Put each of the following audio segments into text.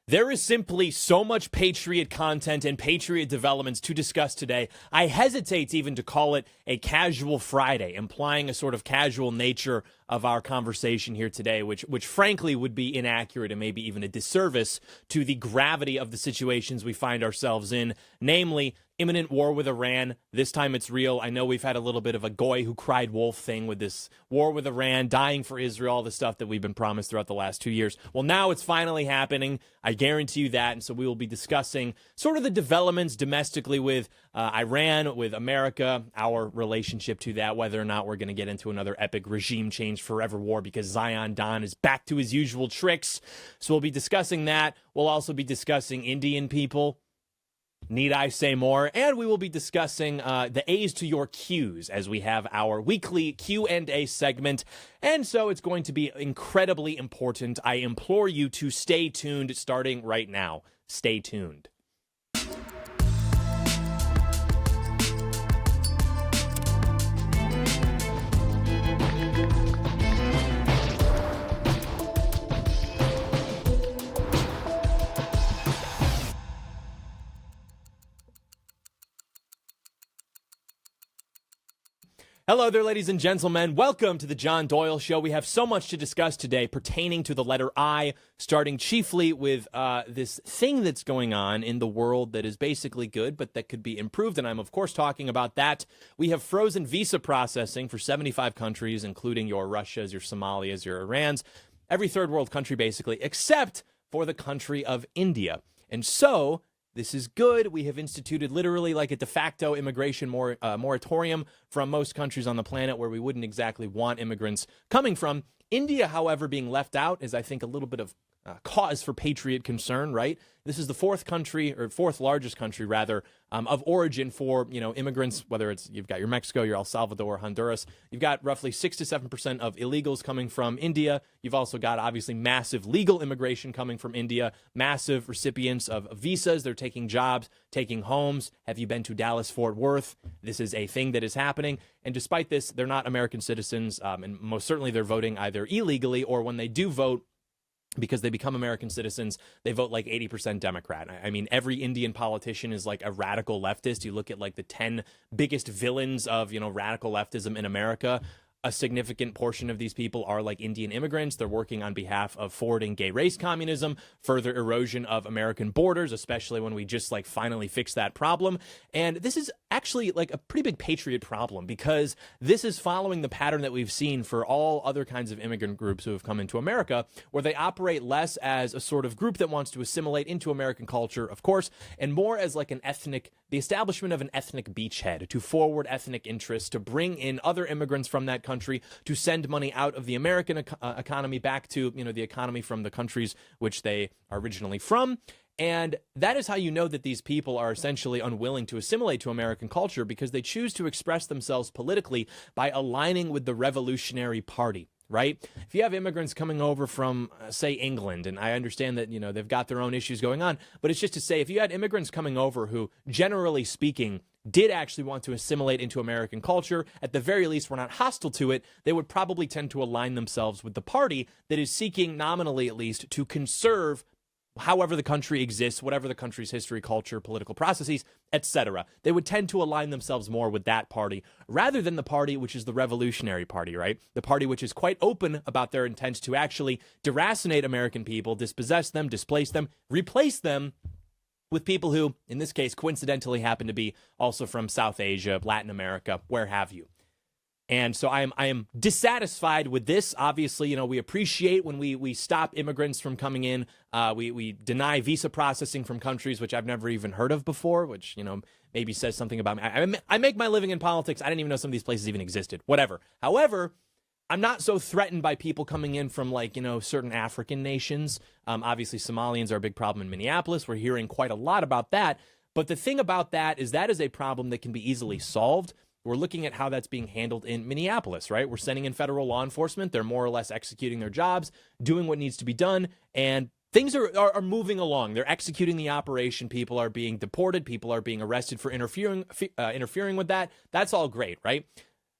There is simply so much Patriot content and Patriot developments to discuss today. I hesitate even to call it a casual Friday, implying a sort of casual nature of our conversation here today, which frankly would be inaccurate and maybe even a disservice to the gravity of the situations we find ourselves in, namely imminent war with Iran. This time it's real. I know we've had a little bit of a goy who cried wolf thing with this war with Iran, dying for Israel, all the stuff that we've been promised throughout the last 2 years. Well, now it's finally happening. I guarantee you that. And so we will be discussing sort of the developments domestically with Iran, with America, our relationship to that, whether or not we're going to get into another epic regime change forever war because Zion Don is back to his usual tricks. So we'll be discussing that. We'll also be discussing Indian people. Need I say more? And we will be discussing the A's to your Q's as we have our weekly Q&A segment. And so it's going to be incredibly important. I implore you to stay tuned starting right now. Stay tuned. Hello there, ladies and gentlemen. Welcome to the John Doyle Show. We have so much to discuss today pertaining to the letter I, starting chiefly with this thing that's going on in the world that is basically good, but that could be improved, and I'm, of course, talking about that. We have frozen visa processing for 75 countries, including your Russias, your Somalias, your Irans, every third world country, basically, except for the country of India. And so this is good. We have instituted literally like a de facto immigration moratorium from most countries on the planet where we wouldn't exactly want immigrants coming from. India, however, being left out is, I think, a little bit of cause for patriot concern, right? This is the fourth largest country, rather, of origin for, immigrants, whether it's you've got your Mexico, your El Salvador, Honduras. You've got roughly 6 to 7% of illegals coming from India. You've also got, obviously, massive legal immigration coming from India, massive recipients of visas. They're taking jobs, taking homes. Have you been to Dallas-Fort Worth? This is a thing that is happening. And despite this, they're not American citizens, and most certainly they're voting either illegally or when they do vote, because they become American citizens, they vote like 80% Democrat. I mean, every Indian politician is like a radical leftist. You look at like the 10 biggest villains of, radical leftism in America. A significant portion of these people are like Indian immigrants. They're working on behalf of forwarding gay race communism, further erosion of American borders, especially when we just like finally fix that problem. And this is actually like a pretty big patriot problem because this is following the pattern that we've seen for all other kinds of immigrant groups who have come into America, where they operate less as a sort of group that wants to assimilate into American culture, of course, and more as like the establishment of an ethnic beachhead to forward ethnic interests, to bring in other immigrants from that country, to send money out of the American economy back to, the economy from the countries which they are originally from. And that is how you know that these people are essentially unwilling to assimilate to American culture, because they choose to express themselves politically by aligning with the Revolutionary Party. Right? If you have immigrants coming over from, say, England, and I understand that, they've got their own issues going on, but it's just to say, if you had immigrants coming over who, generally speaking, did actually want to assimilate into American culture, at the very least were not hostile to it, they would probably tend to align themselves with the party that is seeking, nominally at least, to conserve however the country exists, whatever the country's history, culture, political processes, etc. They would tend to align themselves more with that party rather than the party which is the Revolutionary Party, right? The party which is quite open about their intent to actually deracinate American people, dispossess them, displace them, replace them with people who, in this case, coincidentally happen to be also from South Asia, Latin America, where have you. And so I am dissatisfied with this. Obviously, we appreciate when we stop immigrants from coming in. We deny visa processing from countries which I've never even heard of before, which, maybe says something about me. I make my living in politics. I didn't even know some of these places even existed. Whatever. However, I'm not so threatened by people coming in from certain African nations. Obviously, Somalians are a big problem in Minneapolis. We're hearing quite a lot about that. But the thing about that is a problem that can be easily solved. We're looking at how that's being handled in Minneapolis, right? We're sending in federal law enforcement. They're more or less executing their jobs, doing what needs to be done, and things are moving along. They're executing the operation. People are being deported. People are being arrested for interfering with that. That's all great, right?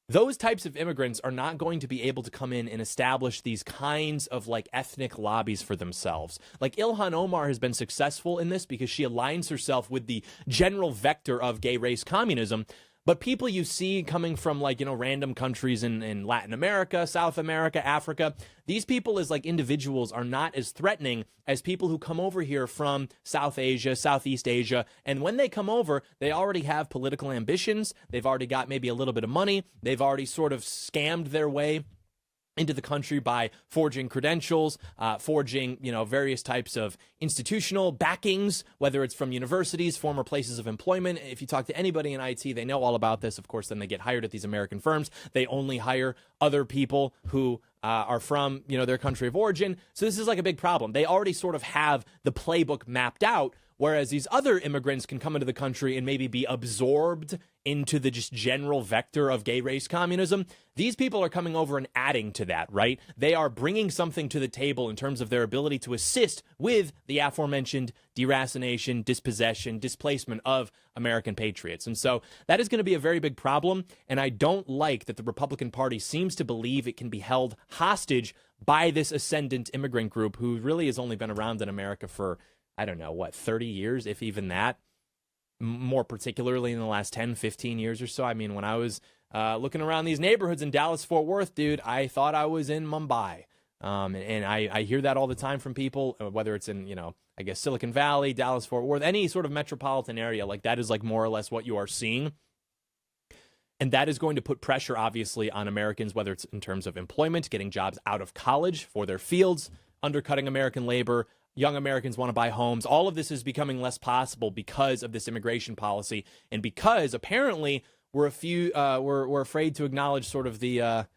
those types of immigrants are not going to be able to come in and establish these kinds of like ethnic lobbies for themselves. Like Ilhan Omar has been successful in this because she aligns herself with the general vector of gay race communism. But people you see coming from like, random countries in Latin America, South America, Africa, these people as like individuals are not as threatening as people who come over here from South Asia, Southeast Asia. And when they come over, they already have political ambitions. They've already got maybe a little bit of money. They've already sort of scammed their way into the country by forging credentials, forging, various types of institutional backings, whether it's from universities, former places of employment. If you talk to anybody in IT, they know all about this. Of course, then they get hired at these American firms. They only hire other people who are from, their country of origin. So this is like a big problem. They already sort of have the playbook mapped out, whereas these other immigrants can come into the country and maybe be absorbed into the just general vector of gay race communism. These people are coming over and adding to that, right? They are bringing something to the table in terms of their ability to assist with the aforementioned deracination, dispossession, displacement of American patriots. And so that is going to be a very big problem. And I don't like that the Republican Party seems to believe it can be held hostage by this ascendant immigrant group who really has only been around in America for, 30 years, if even that, more particularly in the last 10, 15 years or so. I mean, when I was looking around these neighborhoods in Dallas-Fort Worth, dude, I thought I was in Mumbai. And I hear that all the time from people, whether it's in, I guess Silicon Valley, Dallas-Fort Worth, any sort of metropolitan area, like that is like more or less what you are seeing. And that is going to put pressure, obviously, on Americans, whether it's in terms of employment, getting jobs out of college for their fields, undercutting American labor. Young Americans want to buy homes. All of this is becoming less possible because of this immigration policy, and because apparently we're afraid to acknowledge sort of the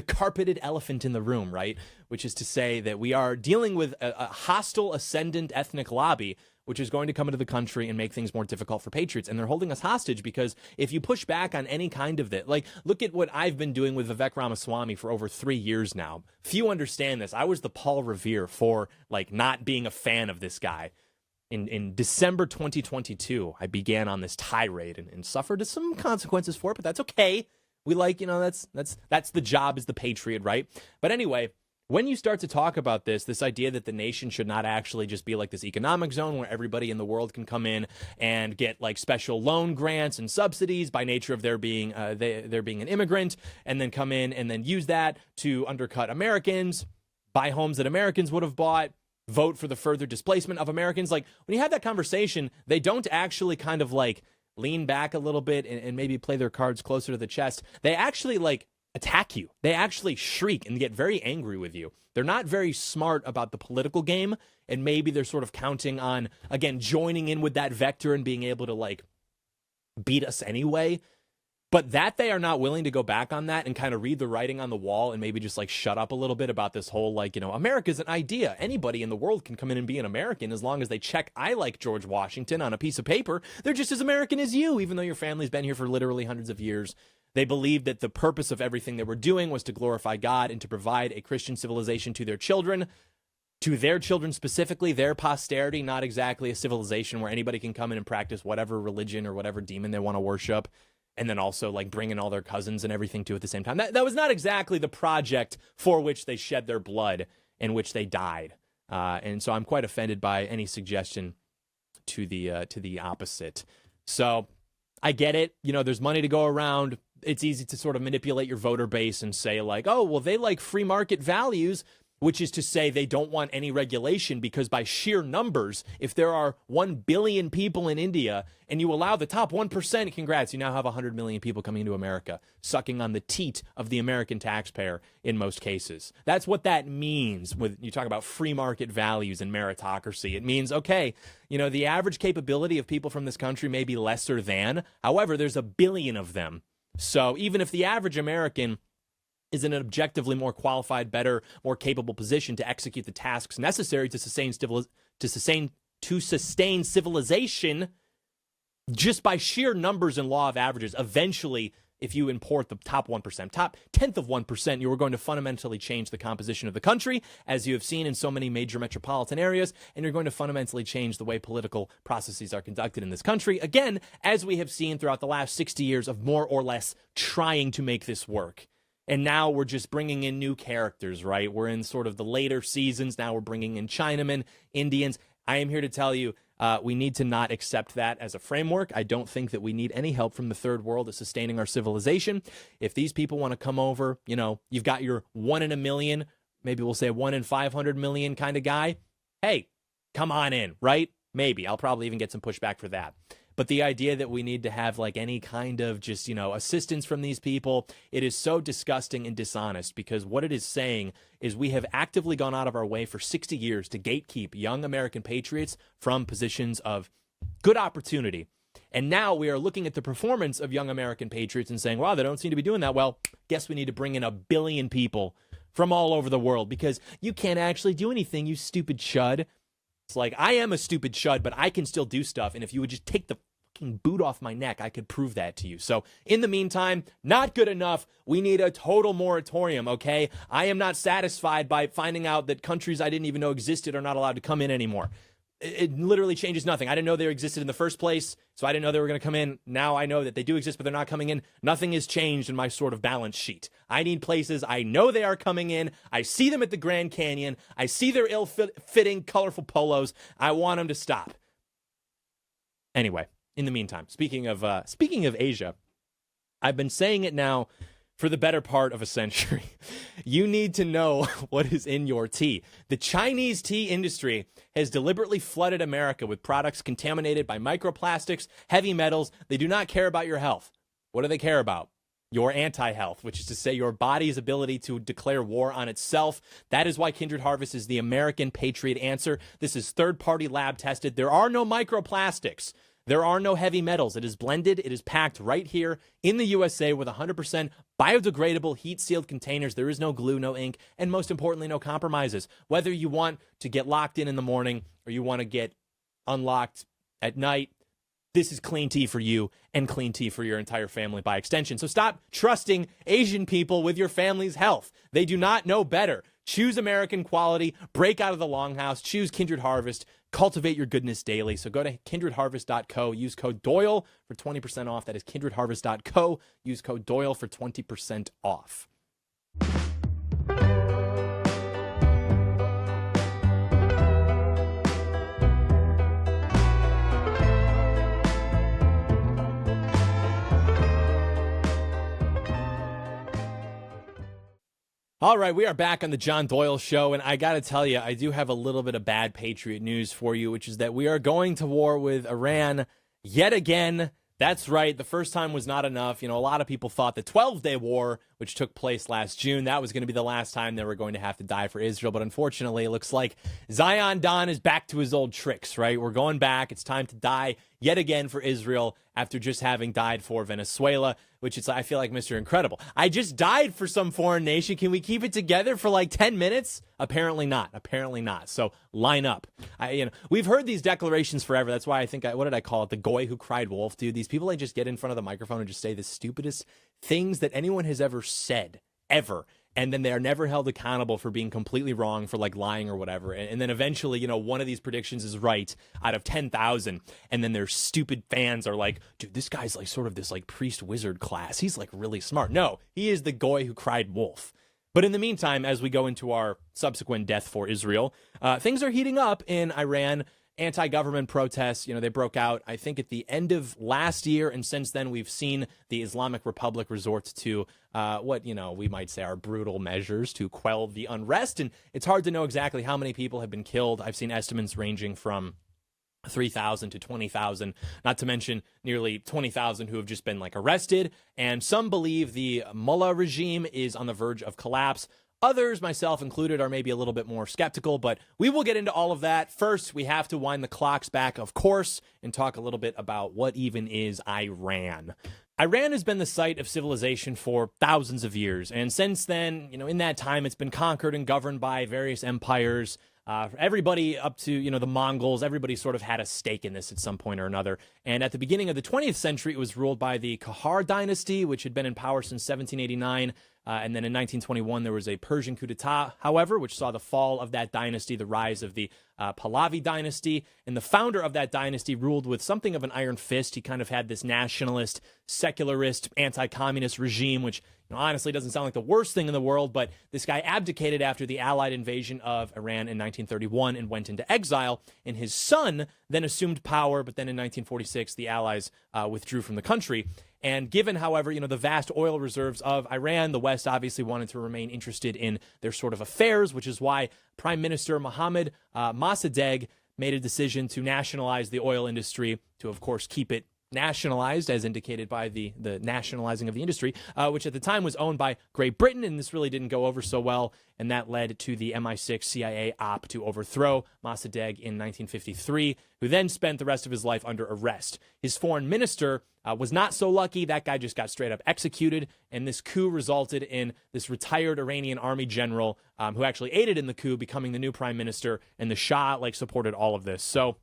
carpeted elephant in the room, right? Which is to say that we are dealing with a hostile ascendant ethnic lobby, which is going to come into the country and make things more difficult for patriots. And they're holding us hostage because if you push back on any kind of that, like look at what I've been doing with Vivek Ramaswamy for over 3 years now. Few understand this. I was the Paul Revere for like not being a fan of this guy. In December 2022, I began on this tirade and suffered some consequences for it, but that's okay. We like, that's the job as the patriot, right? But anyway, when you start to talk about this idea that the nation should not actually just be like this economic zone where everybody in the world can come in and get like special loan grants and subsidies by nature of their being an immigrant, and then come in and then use that to undercut Americans, buy homes that Americans would have bought, vote for the further displacement of Americans. Like when you have that conversation, they don't actually kind of like lean back a little bit and maybe play their cards closer to the chest. They actually like attack you. They actually shriek and get very angry with you. They're not very smart about the political game, and maybe they're sort of counting on, again, joining in with that vector and being able to like beat us anyway. But that they are not willing to go back on that and kind of read the writing on the wall and maybe just like shut up a little bit about this whole like, America's an idea. Anybody in the world can come in and be an American as long as they check I like George Washington on a piece of paper. They're just as American as you, even though your family's been here for literally hundreds of years. They believed that the purpose of everything they were doing was to glorify God and to provide a Christian civilization to their children specifically, their posterity, not exactly a civilization where anybody can come in and practice whatever religion or whatever demon they want to worship, and then also like bring in all their cousins and everything too at the same time. That was not exactly the project for which they shed their blood and which they died. And so I'm quite offended by any suggestion to the opposite. So I get it. There's money to go around. It's easy to sort of manipulate your voter base and say like, oh, well, they like free market values, which is to say they don't want any regulation because by sheer numbers, if there are 1 billion people in India and you allow the top 1%, congrats, you now have 100 million people coming into America, sucking on the teat of the American taxpayer in most cases. That's what that means when you talk about free market values and meritocracy. It means, okay, the average capability of people from this country may be lesser than, however, there's 1 billion of them. So even if the average American is in an objectively more qualified, better, more capable position to execute the tasks necessary to sustain civilization, just by sheer numbers and law of averages, eventually if you import the top 1%, top tenth of 1%, you are going to fundamentally change the composition of the country, as you have seen in so many major metropolitan areas, and you're going to fundamentally change the way political processes are conducted in this country. Again, as we have seen throughout the last 60 years of more or less trying to make this work. And now we're just bringing in new characters, right? We're in sort of the later seasons. Now we're bringing in Chinamen, Indians. I am here to tell you, we need to not accept that as a framework. I don't think that we need any help from the third world at sustaining our civilization. If these people want to come over, you know, you've got your 1 in a million, maybe we'll say 1 in 500 million kind of guy. Hey, come on in, right? Maybe. I'll probably even get some pushback for that. But the idea that we need to have like any kind of just, you know, assistance from these people, it is so disgusting and dishonest, because what it is saying is we have actively gone out of our way for 60 years to gatekeep young American patriots from positions of good opportunity. And now we are looking at the performance of young American patriots and saying, wow, they don't seem to be doing that well. Guess we need to bring in 1 billion people from all over the world because you can't actually do anything, you stupid chud. It's like, I am a stupid chud, but I can still do stuff. And if you would just take the fucking boot off my neck, I could prove that to you. So in the meantime, not good enough. We need a total moratorium, okay? I am not satisfied by finding out that countries I didn't even know existed are not allowed to come in anymore. It literally changes nothing. I didn't know they existed in the first place, so I didn't know they were going to come in. Now I know that they do exist, but they're not coming in. Nothing has changed in my sort of balance sheet. I need places. I know they are coming in. I see them at the Grand Canyon. I see their ill-fitting, colorful polos. I want them to stop. Anyway, in the meantime, speaking of Asia, I've been saying it now for the better part of a century. You need to know what is in your tea. The Chinese tea industry has deliberately flooded America with products contaminated by microplastics, heavy metals. They do not care about your health. What do they care about? Your anti-health, which is to say your body's ability to declare war on itself. That is why Kindred Harvest is the American Patriot answer. This is third-party lab tested. There are no microplastics. There are no heavy metals. It is blended. It is packed right here in the USA with 100% biodegradable, heat-sealed containers. There is no glue, no ink, and most importantly, no compromises. Whether you want to get locked in the morning or you want to get unlocked at night, this is clean tea for you and clean tea for your entire family by extension. So stop trusting Asian people with your family's health. They do not know better. Choose American quality. Break out of the longhouse. Choose Kindred Harvest. Cultivate your goodness daily. So go to kindredharvest.co. Use code Doyle for 20% off. That is kindredharvest.co. Use code Doyle for 20% off. All right, we are back on the John Doyle Show, and I got to tell you, I do have a little bit of bad Patriot news for you, which is that we are going to war with Iran yet again. That's right, the first time was not enough. You know, a lot of people thought the 12-day war, which took place last June, that was going to be the last time they were going to have to die for Israel. But unfortunately, it looks like Zion Don is back to his old tricks, right? We're going back. It's time to die yet again for Israel after just having died for Venezuela, which is, I feel like, Mr. Incredible. I just died for some foreign nation. Can we keep it together for like 10 minutes? Apparently not. Apparently not. So line up. We've heard these declarations forever. That's why I think, what did I call it? The goy who cried wolf, dude. These people, they just get in front of the microphone and just say the stupidest things that anyone has ever said, ever. And then they are never held accountable for being completely wrong, for like lying or whatever. And then eventually, you know, one of these predictions is right out of 10,000. And then their stupid fans are like, dude, this guy's like sort of this like priest wizard class. He's like really smart. No, he is the goy who cried wolf. But in the meantime, as we go into our subsequent death for Israel, things are heating up in Iran. Anti-government protests, you know, they broke out, I think, at the end of last year. And since then, we've seen the Islamic Republic resort to what, you know, we might say are brutal measures to quell the unrest. And it's hard to know exactly how many people have been killed. I've seen estimates ranging from 3,000 to 20,000, not to mention nearly 20,000 who have just been like arrested. And some believe the mullah regime is on the verge of collapse. Others, myself included, are maybe a little bit more skeptical, but we will get into all of that. First, we have to wind the clocks back, of course, and talk a little bit about what even is Iran. Iran has been the site of civilization for thousands of years, and since then, you know, in that time, it's been conquered and governed by various empires. Everybody up to, the Mongols, everybody sort of had a stake in this at some point or another. And at the beginning of the 20th century, it was ruled by the Kahar dynasty, which had been in power since 1789. And then in 1921, there was a Persian coup d'etat, however, which saw the fall of that dynasty, the rise of the Pahlavi dynasty. And the founder of that dynasty ruled with something of an iron fist. He kind of had this nationalist, secularist, anti-communist regime, which honestly doesn't sound like the worst thing in the world, but this guy abdicated after the Allied invasion of Iran in 1931 and went into exile. And his son then assumed power, but then in 1946, the Allies withdrew from the country. And given, however, the vast oil reserves of Iran, the West obviously wanted to remain interested in their sort of affairs, which is why Prime Minister Mohammad Mossadegh made a decision to nationalize the oil industry, to, of course, keep it nationalized, as indicated by the nationalizing of the industry, which at the time was owned by Great Britain, and this really didn't go over so well, and that led to the MI6 CIA op to overthrow Mossadegh in 1953, who then spent the rest of his life under arrest. His foreign minister was not so lucky. That guy just got straight up executed, and this coup resulted in this retired Iranian army general who actually aided in the coup becoming the new prime minister, and the Shah supported all of this. So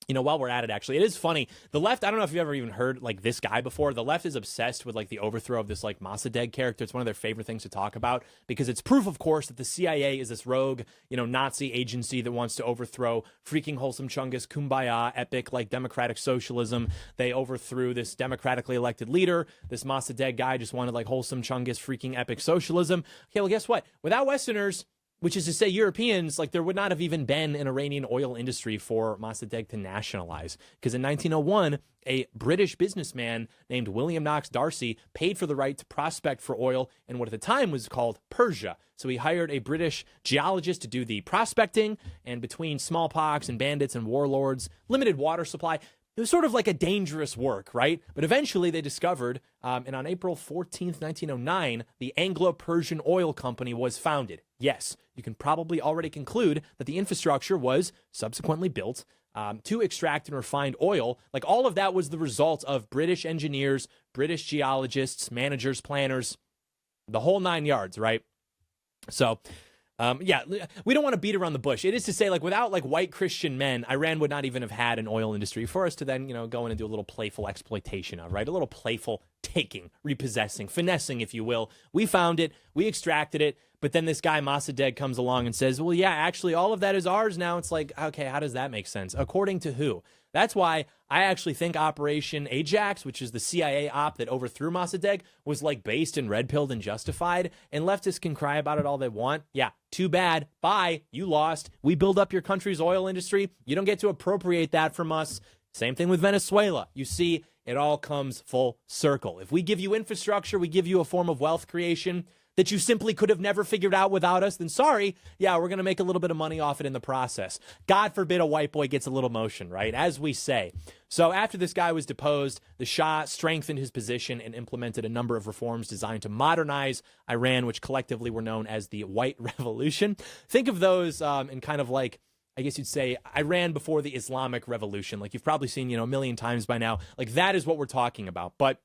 while we're at it, actually, it is funny. The left, I don't know if you've ever even heard this guy before. The left is obsessed with the overthrow of this Mossadegh character. It's one of their favorite things to talk about because it's proof, of course, that the CIA is this rogue, Nazi agency that wants to overthrow freaking wholesome Chungus, kumbaya, epic democratic socialism. They overthrew this democratically elected leader. This Mossadegh guy just wanted wholesome Chungus, freaking epic socialism. Okay, well, guess what? Without Westerners, which is to say Europeans, there would not have even been an Iranian oil industry for Mossadegh to nationalize. Because in 1901, a British businessman named William Knox Darcy paid for the right to prospect for oil in what at the time was called Persia. So he hired a British geologist to do the prospecting, and between smallpox and bandits and warlords, limited water supply, it was sort of a dangerous work, right? But eventually they discovered, and on April 14th, 1909, the Anglo-Persian Oil Company was founded. Yes, you can probably already conclude that the infrastructure was subsequently built to extract and refine oil. All of that was the result of British engineers, British geologists, managers, planners, the whole 9 yards, right? So we don't want to beat around the bush. It is to say, without white Christian men, Iran would not even have had an oil industry for us to then, go in and do a little playful exploitation of, right? A little playful taking, repossessing, finessing, if you will. We found it, we extracted it, but then this guy Mossadegh comes along and says, well, yeah, actually, all of that is ours now. It's okay, how does that make sense? According to who? That's why I actually think Operation Ajax, which is the CIA op that overthrew Mossadegh, was based and red-pilled and justified, and leftists can cry about it all they want. Yeah, too bad. Bye. You lost. We build up your country's oil industry. You don't get to appropriate that from us. Same thing with Venezuela. You see, it all comes full circle. If we give you infrastructure, we give you a form of wealth creation that you simply could have never figured out without us, then sorry, yeah, we're going to make a little bit of money off it in the process. God forbid a white boy gets a little motion, right? As we say. So after this guy was deposed, the Shah strengthened his position and implemented a number of reforms designed to modernize Iran, which collectively were known as the White Revolution. Think of those in kind of I guess you'd say Iran before the Islamic Revolution. You've probably seen, a million times by now. That is what we're talking about. But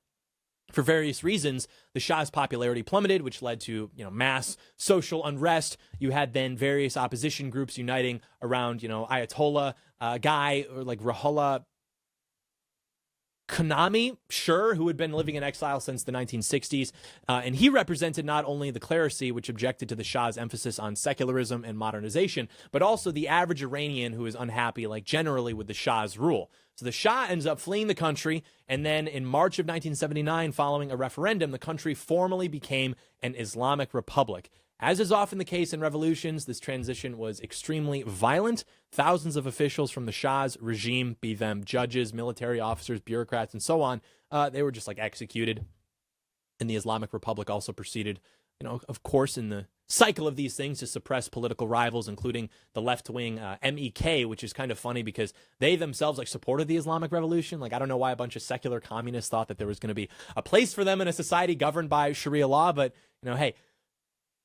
for various reasons, the Shah's popularity plummeted, which led to, mass social unrest. You had then various opposition groups uniting around, Ayatollah guy or Ruhollah Khanami, sure, who had been living in exile since the 1960s. And he represented not only the clerisy, which objected to the Shah's emphasis on secularism and modernization, but also the average Iranian who is unhappy, generally with the Shah's rule. So the Shah ends up fleeing the country, and then in March of 1979, following a referendum, the country formally became an Islamic republic. As is often the case in revolutions, this transition was extremely violent. Thousands of officials from the Shah's regime, be them judges, military officers, bureaucrats, and so on, they were just executed. And the Islamic Republic also proceeded, of course, in the cycle of these things to suppress political rivals, including the left-wing MEK, which is kind of funny because they themselves supported the Islamic Revolution. I don't know why a bunch of secular communists thought that there was going to be a place for them in a society governed by Sharia law, but hey,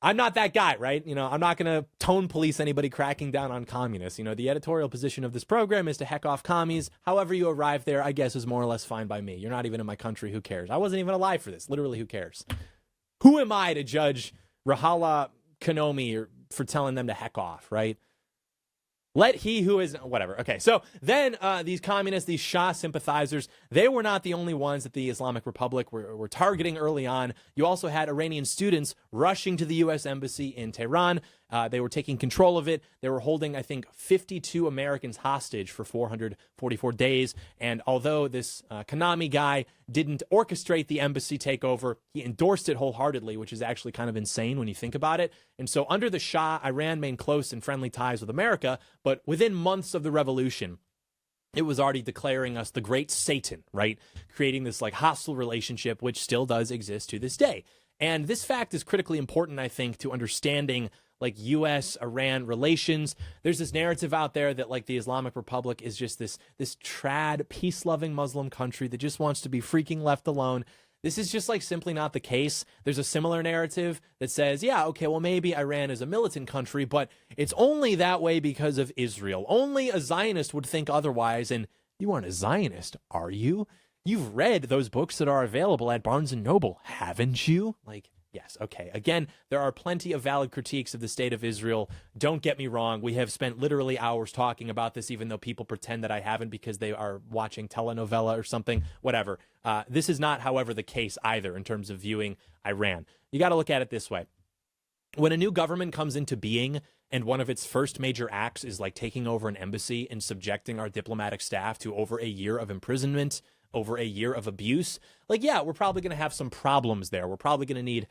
I'm not that guy, right? I'm not going to tone police anybody cracking down on communists. The editorial position of this program is to heck off commies. However you arrive there, I guess, is more or less fine by me. You're not even in my country. Who cares? I wasn't even alive for this. Literally, who cares? Who am I to judge Ruhollah Khanami for telling them to heck off, right? Let he who is, whatever. Okay, so then these communists, these Shah sympathizers, they were not the only ones that the Islamic Republic were targeting early on. You also had Iranian students rushing to the U.S. Embassy in Tehran. They were taking control of it. They were holding, I think, 52 Americans hostage for 444 days. And although this Kanami guy didn't orchestrate the embassy takeover, he endorsed it wholeheartedly, which is actually kind of insane when you think about it. And so under the Shah, Iran maintained close and friendly ties with America. But within months of the revolution, it was already declaring us the great Satan, right? Creating this like hostile relationship, which still does exist to this day. And this fact is critically important, I think, to understanding like U.S.-Iran relations. There's this narrative out there that like the Islamic Republic is just this trad, peace-loving Muslim country that just wants to be freaking left alone. This is just like simply not the case. There's a similar narrative that says, yeah, okay, well, maybe Iran is a militant country, but it's only that way because of Israel. Only a Zionist would think otherwise. And you aren't a Zionist, are you? You've read those books that are available at Barnes & Noble, haven't you? Like, yes, okay. Again, there are plenty of valid critiques of the state of Israel. Don't get me wrong. We have spent literally hours talking about this, even though people pretend that I haven't because they are watching telenovela or something, whatever. This is not, however, the case either in terms of viewing Iran. You got to look at it this way. When a new government comes into being and one of its first major acts is like taking over an embassy and subjecting our diplomatic staff to over a year of imprisonment, over a year of abuse, like, yeah, we're probably going to have some problems there. We're probably going to need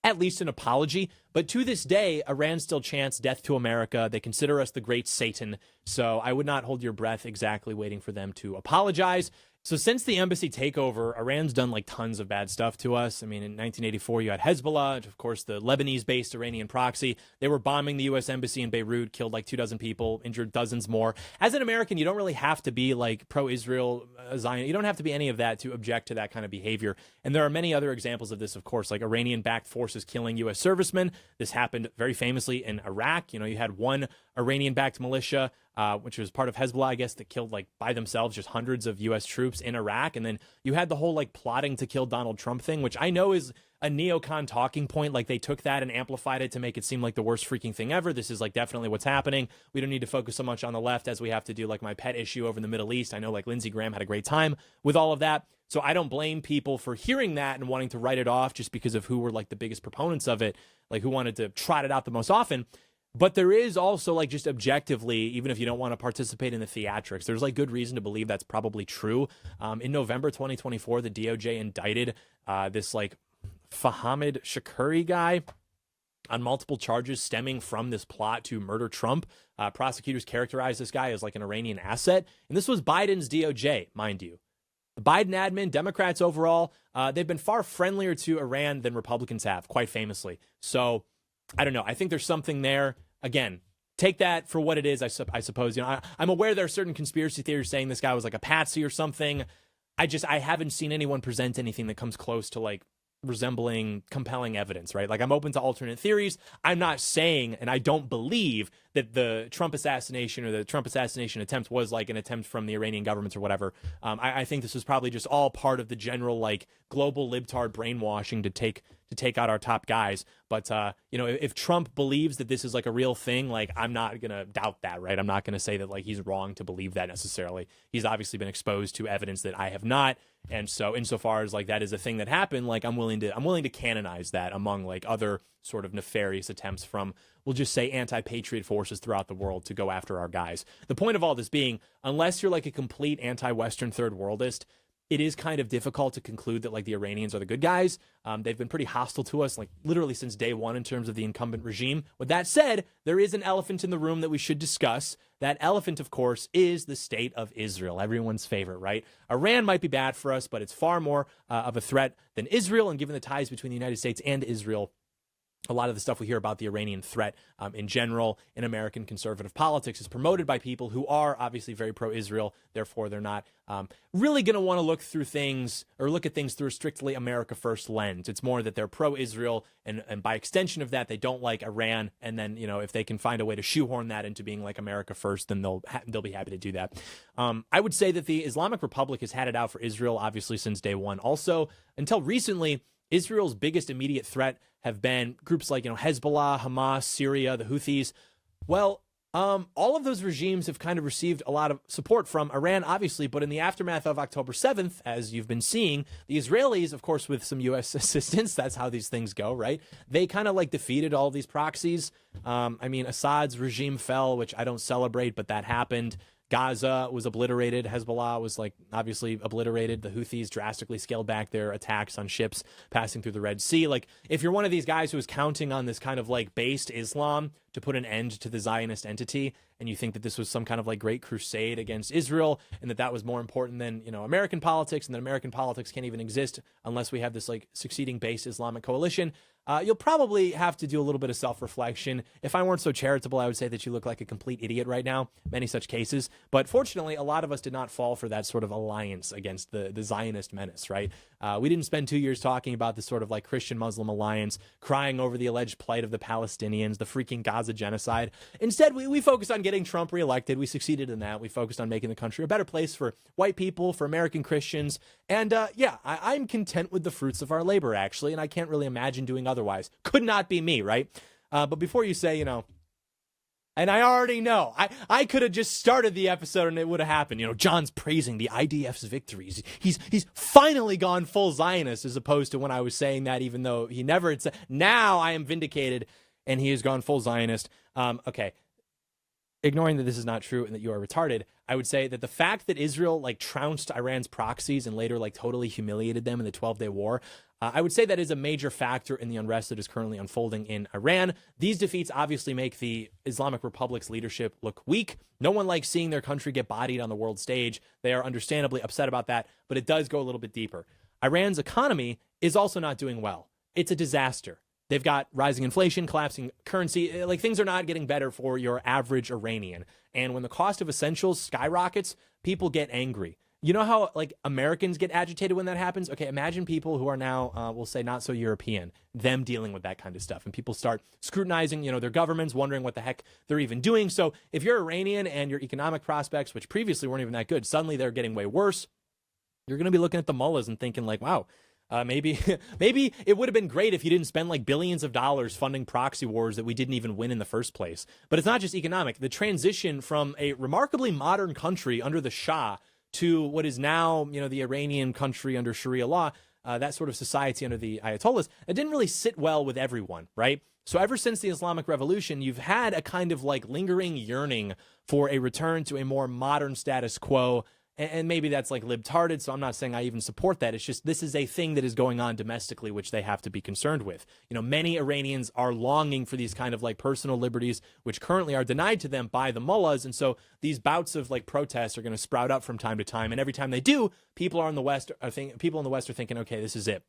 at least an apology. But to this day, Iran still chants death to America. They consider us the great Satan. So I would not hold your breath exactly waiting for them to apologize. So since the embassy takeover, Iran's done like tons of bad stuff to us. I mean, in 1984, you had Hezbollah, of course, the Lebanese-based Iranian proxy. They were bombing the U.S. embassy in Beirut, killed like 24 people, injured dozens more. As an American, you don't really have to be like pro-Israel, Zion. You don't have to be any of that to object to that kind of behavior. And there are many other examples of this, of course, like Iranian-backed forces killing U.S. servicemen. This happened very famously in Iraq. You know, you had one Iranian-backed militia, which was part of Hezbollah, I guess, that killed like by themselves just hundreds of U.S. troops in Iraq. And then you had the whole like plotting to kill Donald Trump thing, which I know is a neocon talking point. Like they took that and amplified it to make it seem like the worst freaking thing ever. This is like definitely what's happening. We don't need to focus so much on the left as we have to do like my pet issue over in the Middle East. I know like Lindsey Graham had a great time with all of that. So I don't blame people for hearing that and wanting to write it off just because of who were like the biggest proponents of it, like who wanted to trot it out the most often. But there is also like just objectively, even if you don't want to participate in the theatrics, there's like good reason to believe that's probably true. In November 2024, the DOJ indicted this like Fahamid Shakuri guy on multiple charges stemming from this plot to murder Trump. Prosecutors characterized this guy as like an Iranian asset. And this was Biden's DOJ, mind you. The Biden admin, Democrats overall, they've been far friendlier to Iran than Republicans have, quite famously. So I don't know. I think there's something there. Again, take that for what it is, I suppose. You know, I'm aware there are certain conspiracy theories saying this guy was like a patsy or something. I haven't seen anyone present anything that comes close to like resembling compelling evidence, right? Like I'm open to alternate theories. I'm not saying, and I don't believe that the Trump assassination or the Trump assassination attempt was like an attempt from the Iranian government or whatever. I think this was probably just all part of the general like global libtard brainwashing to take out our top guys. But, you know, if Trump believes that this is like a real thing, like I'm not going to doubt that, right? I'm not going to say that like he's wrong to believe that necessarily. He's obviously been exposed to evidence that I have not. And so insofar as like that is a thing that happened, like I'm willing to canonize that among like other sort of nefarious attempts from, we'll just say, anti-patriot forces throughout the world to go after our guys. The point of all this being, unless you're like a complete anti-Western third worldist, it is kind of difficult to conclude that like the Iranians are the good guys. They've been pretty hostile to us, like literally since day one in terms of the incumbent regime. With that said, there is an elephant in the room that we should discuss. That elephant, of course, is the state of Israel, everyone's favorite, right? Iran might be bad for us, but it's far more of a threat than Israel. And given the ties between the United States and Israel, a lot of the stuff we hear about the Iranian threat in general in American conservative politics is promoted by people who are obviously very pro-Israel. Therefore, they're not really going to want to look at things through a strictly America first lens. It's more that they're pro-Israel, and by extension of that, they don't like Iran. And then, you know, if they can find a way to shoehorn that into being like America first, then they'll be happy to do that. I would say that the Islamic Republic has had it out for Israel, obviously, since day one. Also, until recently, Israel's biggest immediate threat have been groups like, you know, Hezbollah, Hamas, Syria, the Houthis. Well, All of those regimes have kind of received a lot of support from Iran, obviously, but in the aftermath of October 7th, as you've been seeing, the Israelis, of course, with some U.S. assistance, that's how these things go, right? They kind of like defeated all these proxies. I mean, Assad's regime fell, which I don't celebrate, but that happened. Gaza was obliterated. Hezbollah was like obviously obliterated. The Houthis drastically scaled back their attacks on ships passing through the Red Sea. Like, if you're one of these guys who is counting on this kind of like based Islam to put an end to the Zionist entity, and you think that this was some kind of like great crusade against Israel, and that was more important than, you know, American politics, and that American politics can't even exist unless we have this like succeeding based Islamic coalition, you'll probably have to do a little bit of self-reflection. If I weren't so charitable, I would say that you look like a complete idiot right now, many such cases. But fortunately, a lot of us did not fall for that sort of alliance against the Zionist menace, right? We didn't spend 2 years talking about this sort of like Christian-Muslim alliance, crying over the alleged plight of the Palestinians, the freaking Gaza genocide. Instead, we focused on getting Trump reelected. We succeeded in that. We focused on making the country a better place for white people, for American Christians. And yeah, I'm content with the fruits of our labor, actually, and I can't really imagine doing otherwise. Could not be me, right? But before you say, you know, and I already know, I could have just started the episode and it would have happened. You know, John's praising the IDF's victories. He's finally gone full Zionist, as opposed to when I was saying that, even though he never had said. Now I am vindicated, and he has gone full Zionist. Okay. Ignoring that this is not true and that you are retarded, I would say that the fact that Israel like trounced Iran's proxies and later like totally humiliated them in the 12-day war, I would say that is a major factor in the unrest that is currently unfolding in Iran. These defeats obviously make the Islamic Republic's leadership look weak. No one likes seeing their country get bodied on the world stage. They are understandably upset about that, but it does go a little bit deeper. Iran's economy is also not doing well. It's a disaster. They've got rising inflation, collapsing currency. Like, things are not getting better for your average Iranian. And when the cost of essentials skyrockets, people get angry. You know how like Americans get agitated when that happens? Okay, imagine people who are now, we'll say, not so European, them dealing with that kind of stuff. And people start scrutinizing, you know, their governments, wondering what the heck they're even doing. So if you're Iranian and your economic prospects, which previously weren't even that good, suddenly they're getting way worse, you're going to be looking at the mullahs and thinking like, wow, maybe it would have been great if you didn't spend like billions of dollars funding proxy wars that we didn't even win in the first place. But it's not just economic. The transition from a remarkably modern country under the Shah to what is now, you know, the Iranian country under Sharia law, that sort of society under the Ayatollahs, it didn't really sit well with everyone, right? So ever since the Islamic Revolution, you've had a kind of like lingering yearning for a return to a more modern status quo. And maybe that's like libtarded, so I'm not saying I even support that. It's just this is a thing that is going on domestically, which they have to be concerned with. You know, many Iranians are longing for these kind of like personal liberties, which currently are denied to them by the mullahs. And so these bouts of like protests are going to sprout up from time to time. And every time they do, people in the West are thinking, okay, this is it.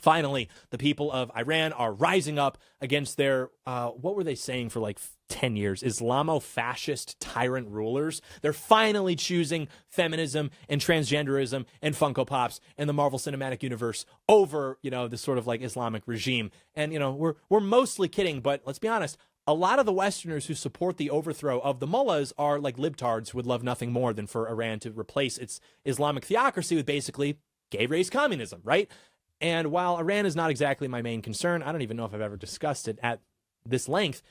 Finally, the people of Iran are rising up against their, what were they saying for like 10 years? Islamo-fascist tyrant rulers. They're finally choosing feminism and transgenderism and Funko Pops and the Marvel Cinematic Universe over, you know, this sort of like Islamic regime. And, you know, we're mostly kidding, but let's be honest. A lot of the Westerners who support the overthrow of the mullahs are like libtards who would love nothing more than for Iran to replace its Islamic theocracy with basically gay race communism, right? And while Iran is not exactly my main concern, I don't even know if I've ever discussed it at this length.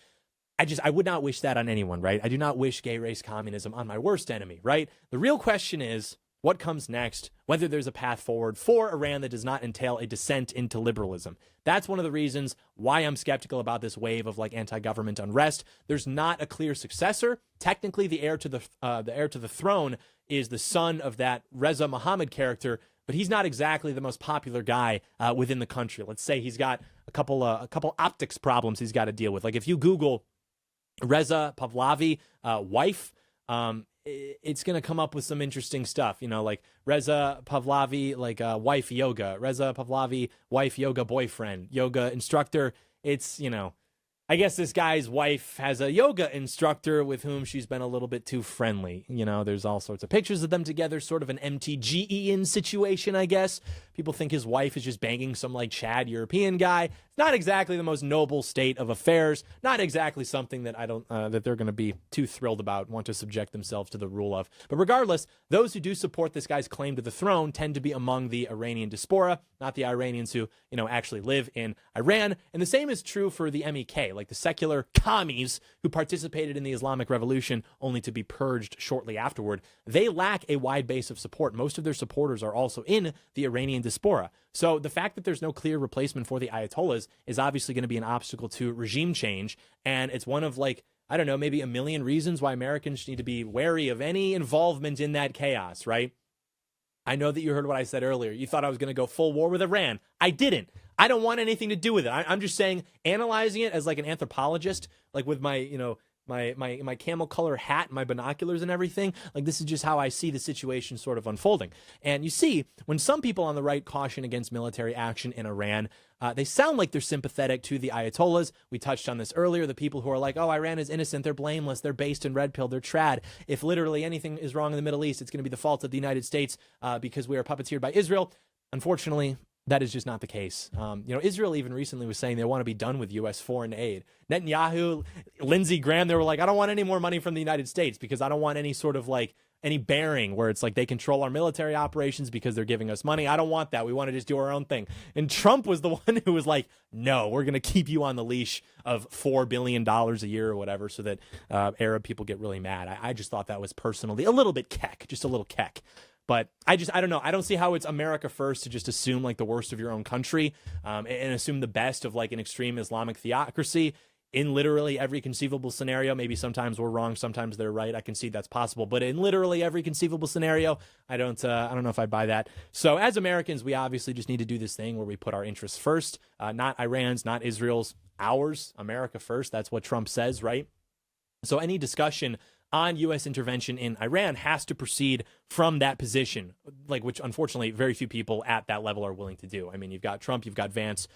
I would not wish that on anyone, right? I do not wish gay race communism on my worst enemy, right? The real question is what comes next, whether there's a path forward for Iran that does not entail a descent into liberalism. That's one of the reasons why I'm skeptical about this wave of like anti-government unrest. There's not a clear successor. Technically, the heir to the throne is the son of that Reza Mohammed character, but he's not exactly the most popular guy within the country. Let's say he's got a couple optics problems he's got to deal with. Like if you Google Reza Pahlavi wife, it's going to come up with some interesting stuff, you know, like Reza Pahlavi, like wife yoga, Reza Pahlavi wife yoga boyfriend, yoga instructor. It's, you know, I guess this guy's wife has a yoga instructor with whom she's been a little bit too friendly. You know, there's all sorts of pictures of them together, sort of an MTGE-in situation, I guess. People think his wife is just banging some like Chad European guy. It's not exactly the most noble state of affairs. Not exactly something that that they're going to be too thrilled about, want to subject themselves to the rule of. But regardless, those who do support this guy's claim to the throne tend to be among the Iranian diaspora, not the Iranians who, you know, actually live in Iran. And the same is true for the MEK. like the secular commies who participated in the Islamic Revolution only to be purged shortly afterward, they lack a wide base of support. Most of their supporters are also in the Iranian diaspora. So the fact that there's no clear replacement for the Ayatollahs is obviously going to be an obstacle to regime change. And it's one of, like, I don't know, maybe a million reasons why Americans need to be wary of any involvement in that chaos, right? I know that you heard what I said earlier. You thought I was going to go full war with Iran. I didn't. I don't want anything to do with it. I'm just saying, analyzing it as like an anthropologist, like with my, my camel color hat and my binoculars and everything. Like, this is just how I see the situation sort of unfolding. And you see, when some people on the right caution against military action in Iran, they sound like they're sympathetic to the Ayatollahs. We touched on this earlier. The people who are like, oh, Iran is innocent, they're blameless, they're based in red pill, they're trad. If literally anything is wrong in the Middle East, it's going to be the fault of the United States because we are puppeteered by Israel. Unfortunately, that is just not the case. Israel even recently was saying they want to be done with U.S. foreign aid. Netanyahu, Lindsey Graham, they were like, I don't want any more money from the United States because I don't want any sort of like any bearing where it's like they control our military operations because they're giving us money. I don't want that. We want to just do our own thing. And Trump was the one who was like, no, we're going to keep you on the leash of $4 billion a year or whatever so that Arab people get really mad. I just thought that was personally a little bit keck, just a little keck. But I don't know. I don't see how it's America first to just assume like the worst of your own country and assume the best of like an extreme Islamic theocracy in literally every conceivable scenario. Maybe sometimes we're wrong, sometimes they're right. I can see that's possible. But in literally every conceivable scenario, I don't know if I'd buy that. So as Americans, we obviously just need to do this thing where we put our interests first, not Iran's, not Israel's, ours, America first. That's what Trump says, right? So any discussion on U.S. intervention in Iran has to proceed from that position, like which unfortunately very few people at that level are willing to do. I mean, you've got Trump, you've got Vance,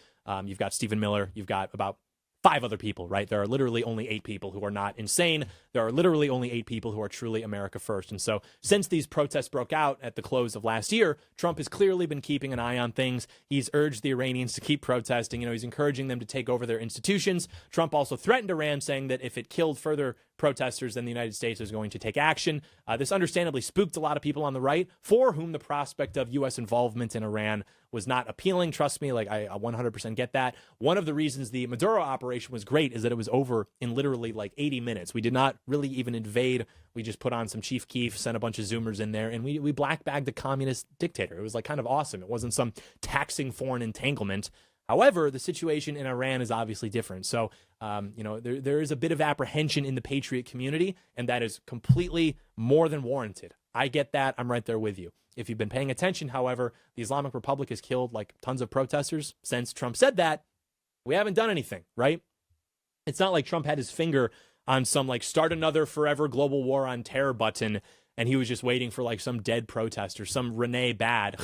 you've got Stephen Miller, you've got about 5 other people, right? There are literally only 8 people who are not insane. There are literally only 8 people who are truly America first. And so since these protests broke out at the close of last year, Trump has clearly been keeping an eye on things. He's urged the Iranians to keep protesting. He's encouraging them to take over their institutions. Trump also threatened Iran, saying that if it killed further protesters, then the United States is going to take action. This understandably spooked a lot of people on the right, for whom the prospect of U.S. involvement in Iran was not appealing. Trust me, like I 100% get that. One of the reasons the Maduro operation was great is that it was over in literally like 80 minutes. We did not really even invade. We just put on some Chief Keef, sent a bunch of Zoomers in there, and we black bagged the communist dictator. It was like kind of awesome. It wasn't some taxing foreign entanglement. However, the situation in Iran is obviously different. So, there is a bit of apprehension in the patriot community, and that is completely more than warranted. I get that. I'm right there with you. If you've been paying attention, however, the Islamic Republic has killed like tons of protesters since Trump said that. We haven't done anything, right? It's not like Trump had his finger on some like start another forever global war on terror button, and he was just waiting for like some dead protester, some Renee Bad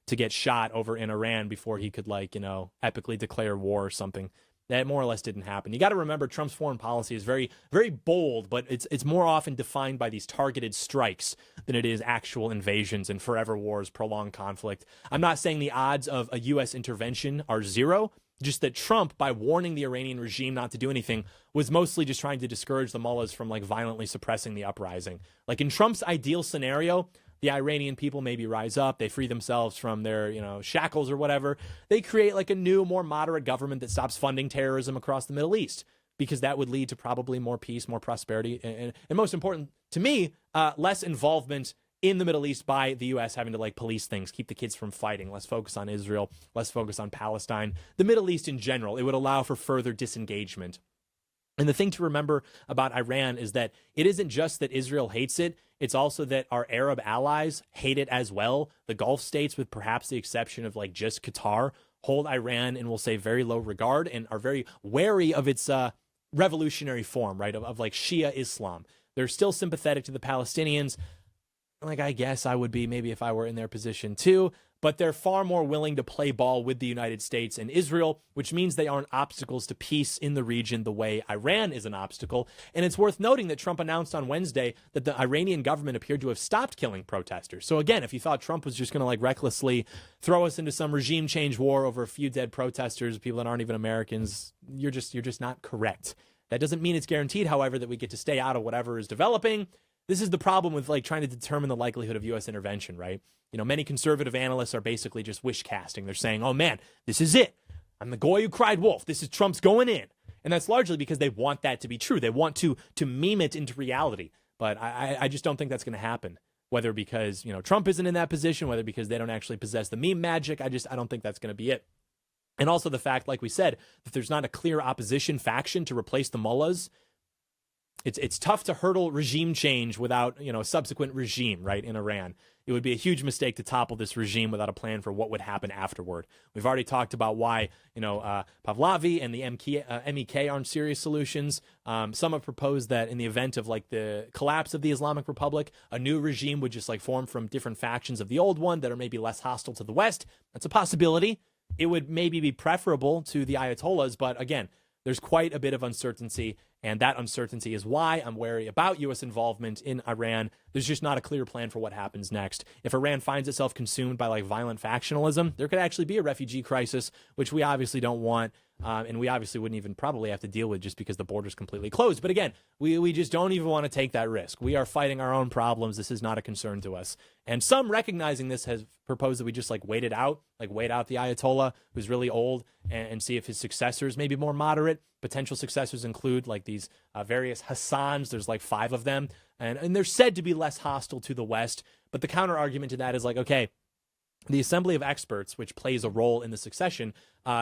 to get shot over in Iran before he could epically declare war or something. That more or less didn't happen. You got to remember Trump's foreign policy is very, very bold, but it's more often defined by these targeted strikes than it is actual invasions and forever wars, prolonged conflict. I'm not saying the odds of a U.S. intervention are zero, just that Trump, by warning the Iranian regime not to do anything, was mostly just trying to discourage the mullahs from like violently suppressing the uprising. Like in Trump's ideal scenario, the Iranian people maybe rise up, they free themselves from their, shackles or whatever. They create like a new, more moderate government that stops funding terrorism across the Middle East, because that would lead to probably more peace, more prosperity, and most important to me, less involvement in the Middle East by the U.S. having to like police things, keep the kids from fighting, less focus on Israel, less focus on Palestine, the Middle East in general. It would allow for further disengagement. And the thing to remember about Iran is that it isn't just that Israel hates it, it's also that our Arab allies hate it as well. The Gulf states, with perhaps the exception of like just Qatar, hold Iran in, we'll say, very low regard and are very wary of its revolutionary form, right, of like Shia Islam. They're still sympathetic to the Palestinians. Like, I guess I would be maybe if I were in their position too, but they're far more willing to play ball with the United States and Israel, which means they aren't obstacles to peace in the region the way Iran is an obstacle. And it's worth noting that Trump announced on Wednesday that the Iranian government appeared to have stopped killing protesters. So again, if you thought Trump was just going to like recklessly throw us into some regime change war over a few dead protesters, people that aren't even Americans, you're just not correct. That doesn't mean it's guaranteed, however, that we get to stay out of whatever is developing. This is the problem with like trying to determine the likelihood of U.S. intervention, right? Many conservative analysts are basically just wish casting. They're saying, oh man, this is it. I'm the goy who cried wolf. This is Trump's going in. And that's largely because they want that to be true. They want to meme it into reality. But I just don't think that's going to happen. Whether because, Trump isn't in that position, whether because they don't actually possess the meme magic, I don't think that's going to be it. And also the fact, like we said, that there's not a clear opposition faction to replace the mullahs. It's tough to hurdle regime change without, a subsequent regime, right, in Iran. It would be a huge mistake to topple this regime without a plan for what would happen afterward. We've already talked about why, Pahlavi and the MEK aren't serious solutions. Some have proposed that in the event of the collapse of the Islamic Republic, a new regime would just form from different factions of the old one that are maybe less hostile to the West. That's a possibility. It would maybe be preferable to the Ayatollahs, but again, there's quite a bit of uncertainty, and that uncertainty is why I'm wary about U.S. involvement in Iran. There's just not a clear plan for what happens next. If Iran finds itself consumed by violent factionalism, there could actually be a refugee crisis, which we obviously don't want, and we obviously wouldn't even probably have to deal with just because the border's completely closed. But again, we just don't even want to take that risk. We are fighting our own problems. This is not a concern to us. And some recognizing this has proposed that we just wait it out, wait out the Ayatollah, who's really old, and see if his successors may be more moderate. Potential successors include these various Hassans. There's 5 of them, and they're said to be less hostile to the West. But the counter argument to that is okay, the Assembly of Experts, which plays a role in the succession,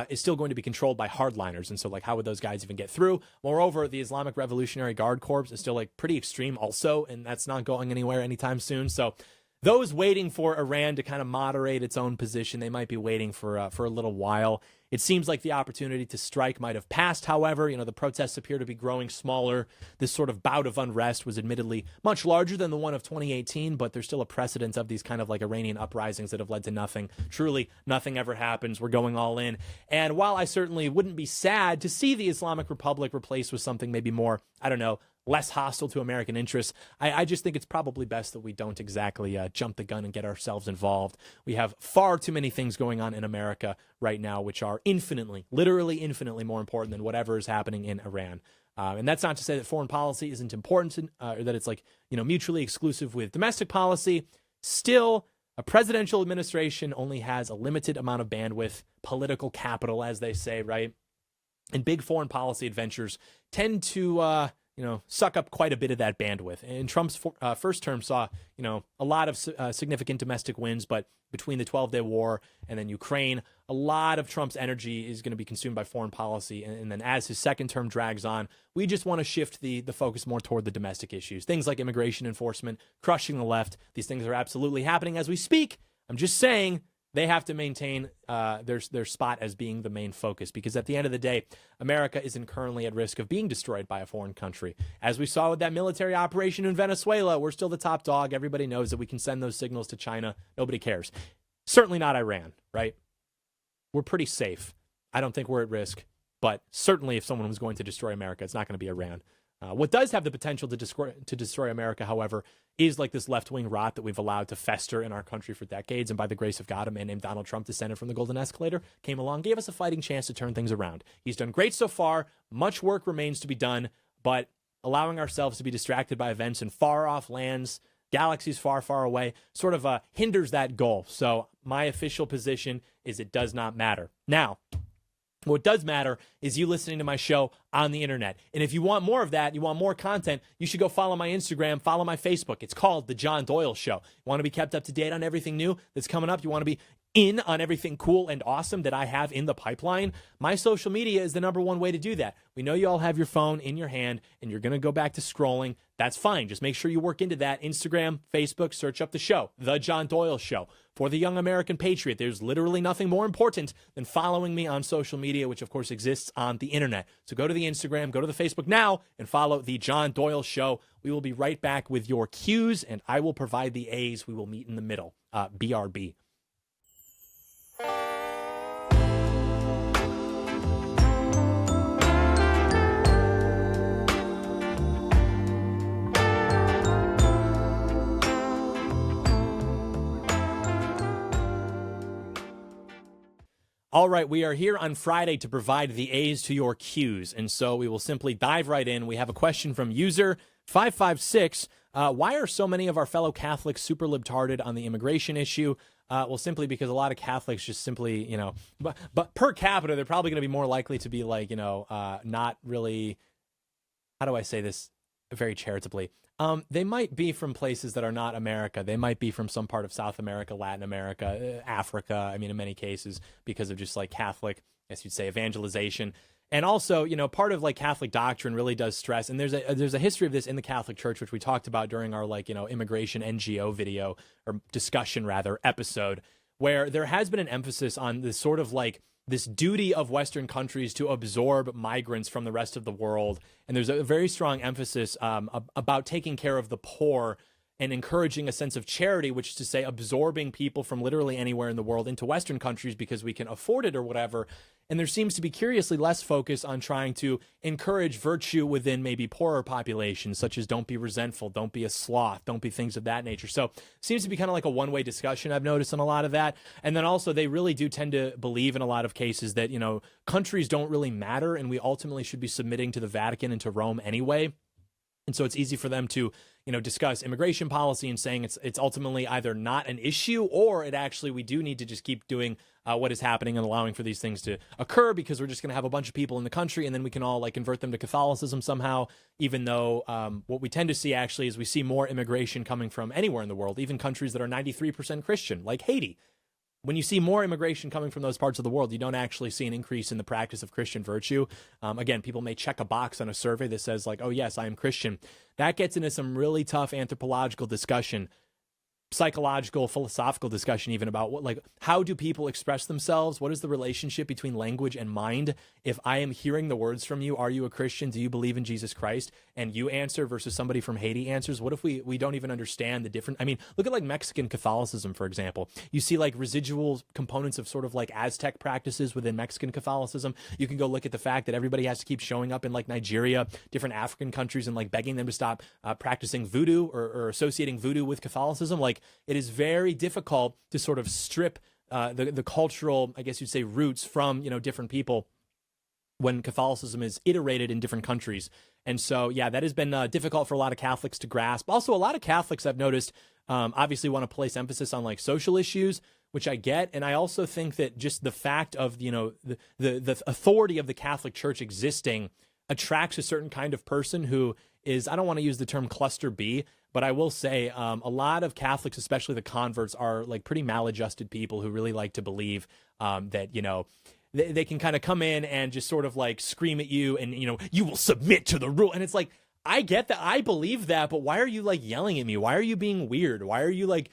is still going to be controlled by hardliners. And so, how would those guys even get through? Moreover, the Islamic Revolutionary Guard Corps is still, pretty extreme also, and that's not going anywhere anytime soon. So those waiting for Iran to kind of moderate its own position, they might be waiting for a little while. It seems like the opportunity to strike might have passed, however. The protests appear to be growing smaller. This sort of bout of unrest was admittedly much larger than the one of 2018, but there's still a precedent of these kind of Iranian uprisings that have led to nothing. Truly, nothing ever happens. We're going all in. And while I certainly wouldn't be sad to see the Islamic Republic replaced with something maybe more, less hostile to American interests, I just think it's probably best that we don't exactly jump the gun and get ourselves involved. We have far too many things going on in America right now, which are literally infinitely more important than whatever is happening in Iran. And that's not to say that foreign policy isn't important, or that it's mutually exclusive with domestic policy. Still, a presidential administration only has a limited amount of bandwidth, political capital, as they say, right? And big foreign policy adventures tend to suck up quite a bit of that bandwidth. And Trump's first term saw, a lot of significant domestic wins, but between the 12-day war and then Ukraine, a lot of Trump's energy is going to be consumed by foreign policy. And then as his second term drags on, we just want to shift the focus more toward the domestic issues. Things like immigration enforcement, crushing the left. These things are absolutely happening as we speak. I'm just saying they have to maintain their spot as being the main focus, because at the end of the day, America isn't currently at risk of being destroyed by a foreign country. As we saw with that military operation in Venezuela, we're still the top dog. Everybody knows that we can send those signals to China. Nobody cares. Certainly not Iran, right? We're pretty safe. I don't think we're at risk, but certainly if someone was going to destroy America, it's not going to be Iran. What does have the potential to destroy America, however, is this left-wing rot that we've allowed to fester in our country for decades. And by the grace of God, a man named Donald Trump, descended from the golden escalator, came along, gave us a fighting chance to turn things around. He's done great so far. Much work remains to be done, but allowing ourselves to be distracted by events in far-off lands, galaxies far, far away, sort of hinders that goal. So my official position is it does not matter. Now, what does matter is you listening to my show on the internet. And if you want more of that, you want more content, you should go follow my Instagram, follow my Facebook. It's called The John Doyle Show. You want to be kept up to date on everything new that's coming up? You want to be in on everything cool and awesome that I have in the pipeline? My social media is the number one way to do that. We know you all have your phone in your hand and you're going to go back to scrolling. That's fine. Just make sure you work into that. Instagram, Facebook, search up the show, The John Doyle Show. For the young American patriot, there's literally nothing more important than following me on social media, which of course exists on the internet. So go to the Instagram, go to the Facebook now, and follow The John Doyle Show. We will be right back with your Q's, and I will provide the A's. We will meet in the middle. BRB. All right, we are here on Friday to provide the A's to your Q's, and so we will simply dive right in. We have a question from user 556 Why are so many of our fellow Catholics super libtarded on the immigration issue? Well, simply because a lot of Catholics just simply, but per capita, they're probably going to be more likely to be like, not really, how do I say this very charitably? They might be from places that are not America. They might be from some part of South America, Latin America, Africa. I mean, in many cases, because of just like Catholic, I guess you'd say, evangelization. And also, part of like Catholic doctrine really does stress, and there's a history of this in the Catholic Church, which we talked about during our immigration NGO video, or discussion rather, episode, where there has been an emphasis on this sort of like this duty of Western countries to absorb migrants from the rest of the world. And there's a very strong emphasis about taking care of the poor and encouraging a sense of charity, which is to say absorbing people from literally anywhere in the world into Western countries because we can afford it or whatever. And there seems to be curiously less focus on trying to encourage virtue within maybe poorer populations, such as don't be resentful, don't be a sloth, don't be things of that nature. So it seems to be kind of like a one-way discussion I've noticed on a lot of that. And then also they really do tend to believe in a lot of cases that, countries don't really matter and we ultimately should be submitting to the Vatican and to Rome anyway. And so it's easy for them to, discuss immigration policy and saying it's ultimately either not an issue or it actually, we do need to just keep doing what is happening and allowing for these things to occur because we're just going to have a bunch of people in the country and then we can all like convert them to Catholicism somehow, even though what we tend to see actually is we see more immigration coming from anywhere in the world, even countries that are 93% Christian, like Haiti. When you see more immigration coming from those parts of the world, you don't actually see an increase in the practice of Christian virtue. Again, people may check a box on a survey that says like, oh, yes, I am Christian. That gets into some really tough anthropological discussion, psychological, philosophical discussion even about how do people express themselves? What is the relationship between language and mind? If I am hearing the words from you, are you a Christian? Do you believe in Jesus Christ? And you answer versus somebody from Haiti answers. What if we don't even understand the different? I mean, look at like Mexican Catholicism, for example. You see like residual components of sort of like Aztec practices within Mexican Catholicism. You can go look at the fact that everybody has to keep showing up in like Nigeria, different African countries, and like begging them to stop practicing voodoo or associating voodoo with Catholicism. Like, it is very difficult to sort of strip the cultural, I guess you'd say, roots from, different people when Catholicism is iterated in different countries. And so, yeah, that has been difficult for a lot of Catholics to grasp. Also, a lot of Catholics I've noticed obviously want to place emphasis on like social issues, which I get. And I also think that just the fact of, the authority of the Catholic Church existing attracts a certain kind of person who is, I don't want to use the term cluster B, but I will say a lot of Catholics, especially the converts, are like pretty maladjusted people who really like to believe that, they can kind of come in and just sort of like scream at you and, you will submit to the rule. And it's like, I get that. I believe that. But why are you like yelling at me? Why are you being weird? Why are you like,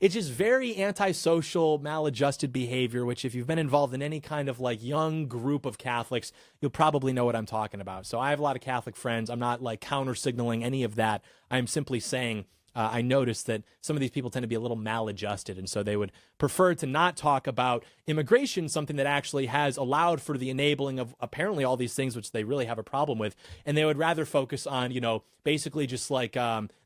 it's just very antisocial, maladjusted behavior, which if you've been involved in any kind of like young group of Catholics, you'll probably know what I'm talking about. So I have a lot of Catholic friends. I'm not like counter signaling any of that. I'm simply saying I noticed that some of these people tend to be a little maladjusted, and so they would prefer to not talk about immigration, something that actually has allowed for the enabling of apparently all these things, which they really have a problem with, and they would rather focus on, basically just like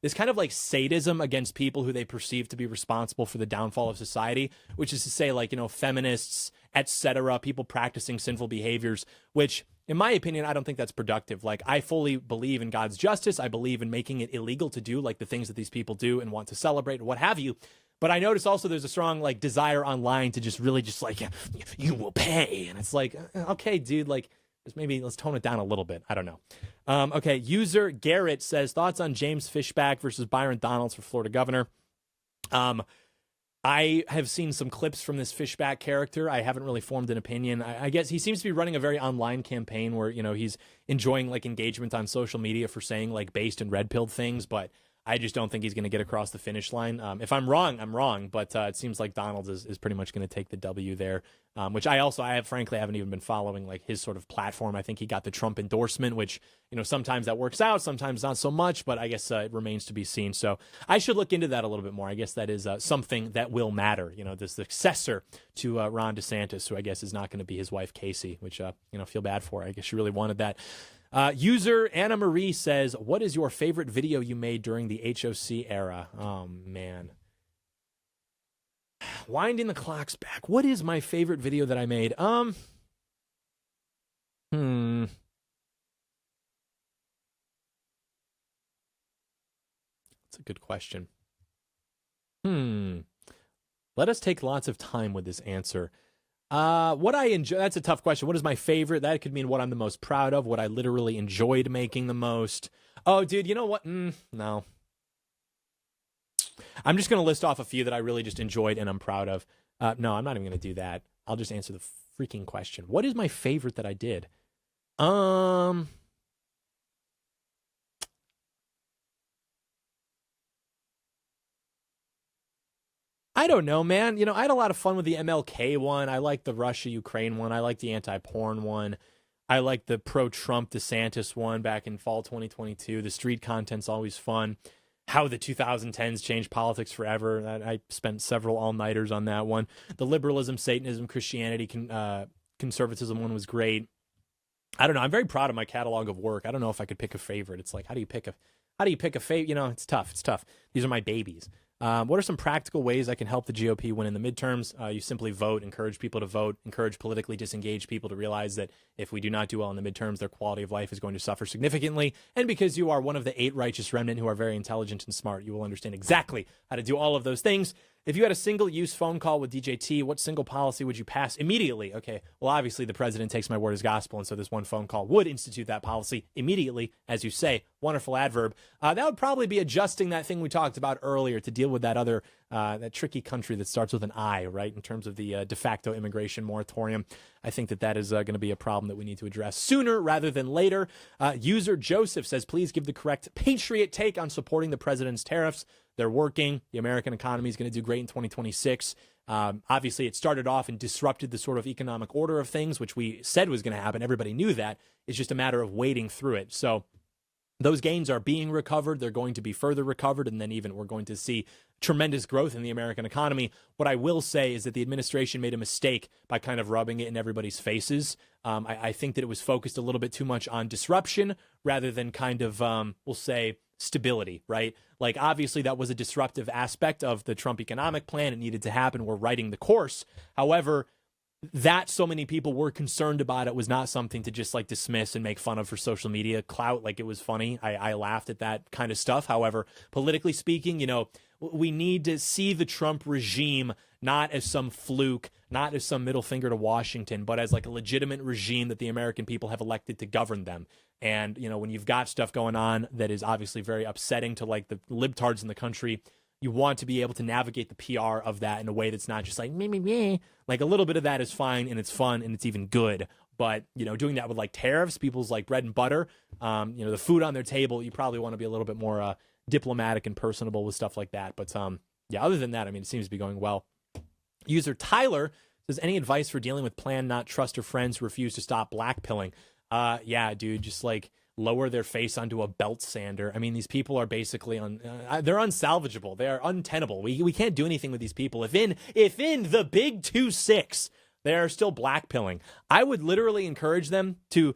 this kind of like sadism against people who they perceive to be responsible for the downfall of society, which is to say like, feminists, etc., people practicing sinful behaviors, which in my opinion, I don't think that's productive. Like, I fully believe in God's justice. I believe in making it illegal to do like the things that these people do and want to celebrate or what have you. But I notice also there's a strong like desire online to just really just like, you will pay. And it's like, okay, dude, like just maybe let's tone it down a little bit. I don't know. Okay. User Garrett says thoughts on James Fishback versus Byron Donalds for Florida governor. I have seen some clips from this Fishback character. I haven't really formed an opinion. I guess he seems to be running a very online campaign where, he's enjoying like engagement on social media for saying like based and red-pilled things, but I just don't think he's going to get across the finish line. If I'm wrong, I'm wrong, but it seems like Donald is pretty much going to take the W there, which I frankly haven't even been following like his sort of platform. I think he got the Trump endorsement, which, sometimes that works out, sometimes not so much, but I guess it remains to be seen. So I should look into that a little bit more. I guess that is something that will matter, the successor to Ron DeSantis, who I guess is not going to be his wife, Casey, which, feel bad for her. I guess she really wanted that. User Anna Marie says, what is your favorite video you made during the HOC era? Oh, man. Winding the clocks back. What is my favorite video that I made? That's a good question. Let us take lots of time with this answer. What I enjoy, that's a tough question. What is my favorite? That could mean what I'm the most proud of, what I literally enjoyed making the most. Oh, dude, you know what? No. I'm just going to list off a few that I really just enjoyed and I'm proud of. No, I'm not even going to do that. I'll just answer the freaking question. What is my favorite that I did? I don't know, man. You know, I had a lot of fun with the MLK one. I like the Russia-Ukraine one. I like the anti-porn one. I like the pro-Trump DeSantis one back in fall 2022. The street content's always fun. How the 2010s changed politics forever. I spent several all-nighters on that one. The liberalism, Satanism, Christianity, conservatism one was great. I don't know. I'm very proud of my catalog of work. I don't know if I could pick a favorite. It's like, how do you pick a favorite? You know, it's tough. It's tough. These are my babies. What are some practical ways I can help the GOP win in the midterms? You simply vote, encourage people to vote, encourage politically disengaged people to realize that if we do not do well in the midterms, their quality of life is going to suffer significantly. And because you are one of the 8 righteous remnant who are very intelligent and smart, you will understand exactly how to do all of those things. If you had a single-use phone call with DJT, what single policy would you pass immediately? Okay, well, obviously the president takes my word as gospel, and so this one phone call would institute that policy immediately, as you say. Wonderful adverb. That would probably be adjusting that thing we talked about earlier to deal with that other, that tricky country that starts with an I, right, in terms of the de facto immigration moratorium. I think that is going to be a problem that we need to address sooner rather than later. User Joseph says, please give the correct patriot take on supporting the president's tariffs. They're working. The American economy is going to do great in 2026. Obviously, it started off and disrupted the sort of economic order of things, which we said was going to happen. Everybody knew that. It's just a matter of wading through it. So those gains are being recovered. They're going to be further recovered. And then even we're going to see tremendous growth in the American economy. What I will say is that the administration made a mistake by kind of rubbing it in everybody's faces. I think that it was focused a little bit too much on disruption rather than kind of, we'll say, stability, right? Like, obviously, that was a disruptive aspect of the Trump economic plan. It needed to happen. We're writing the course. However, that so many people were concerned about it was not something to just like dismiss and make fun of for social media clout. Like, it was funny. I laughed at that kind of stuff. However, politically speaking, you know, we need to see the Trump regime not as some fluke, not as some middle finger to Washington, but as like a legitimate regime that the American people have elected to govern them. And, you know, when you've got stuff going on that is obviously very upsetting to like the libtards in the country, you want to be able to navigate the PR of that in a way that's not just like, me. Like, a little bit of that is fine and it's fun and it's even good. But, you know, doing that with like tariffs, people's like bread and butter, you know, the food on their table, you probably want to be a little bit more diplomatic and personable with stuff like that. But yeah, other than that, I mean, it seems to be going well. User Tyler says, any advice for dealing with plan, not trust, or friends who refuse to stop blackpilling? Yeah, dude, just like lower their face onto a belt sander. I mean, these people are basically they're unsalvageable. They are untenable. We can't do anything with these people. If in the big 2-6, they are still blackpilling, I would literally encourage them to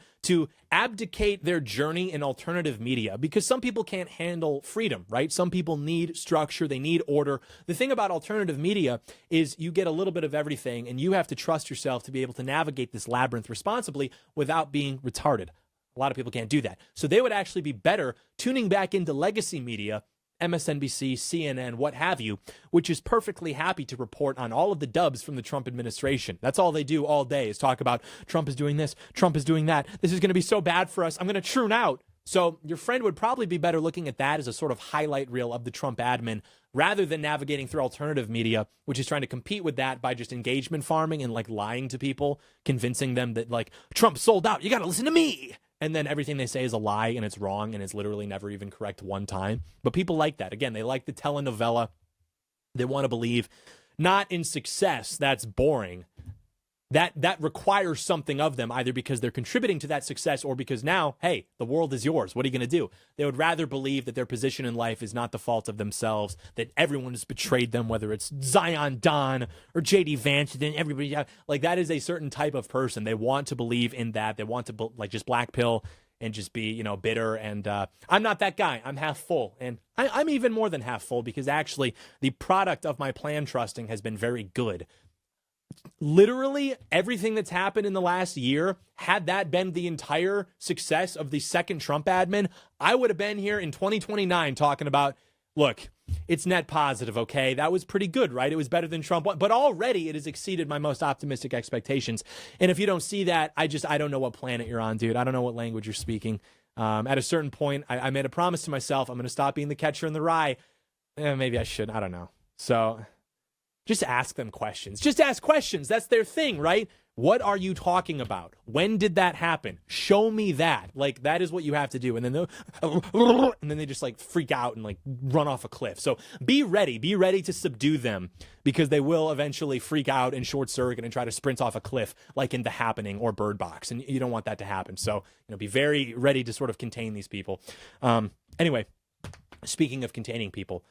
abdicate their journey in alternative media, because some people can't handle freedom, right? Some people need structure. They need order. The thing about alternative media is you get a little bit of everything, and you have to trust yourself to be able to navigate this labyrinth responsibly without being retarded. A lot of people can't do that. So they would actually be better tuning back into legacy media, MSNBC, CNN, what have you, which is perfectly happy to report on all of the dubs from the Trump administration. That's all they do all day is talk about Trump is doing this, Trump is doing that. This is going to be so bad for us. I'm going to tune out. So your friend would probably be better looking at that as a sort of highlight reel of the Trump admin rather than navigating through alternative media, which is trying to compete with that by just engagement farming and like lying to people, convincing them that like Trump sold out. You got to listen to me. And then everything they say is a lie and it's wrong and it's literally never even correct one time. But people like that. Again, they like the telenovela. They want to believe not in success. That's boring. That requires something of them, either because they're contributing to that success or because now, hey, the world is yours. What are you going to do? They would rather believe that their position in life is not the fault of themselves, that everyone has betrayed them, whether it's Zion Don or J.D. Vance, and everybody, like, that is a certain type of person. They want to believe in that. They want to like just black pill and just be, you know, bitter. And I'm not that guy. I'm half full. And I'm even more than half full, because actually the product of my plan trusting has been very good. Literally everything that's happened in the last year, had that been the entire success of the second Trump admin, I would have been here in 2029 talking about look, it's net positive, okay? That was pretty good, right? It was better than Trump won, but already it has exceeded my most optimistic expectations. And if you don't see that, I don't know what planet you're on, dude. I don't know what language you're speaking. At a certain point, I made a promise to myself. I'm going to stop being the catcher in the rye. Maybe I should. I don't know. So just ask them questions. Just ask questions. That's their thing, right? What are you talking about? When did that happen? Show me that. Like, that is what you have to do. And then they just like freak out and like run off a cliff. So be ready. Be ready to subdue them, because they will eventually freak out and short circuit and try to sprint off a cliff like in The Happening or Bird Box. And you don't want that to happen. So, be very ready to sort of contain these people. Anyway, speaking of containing people,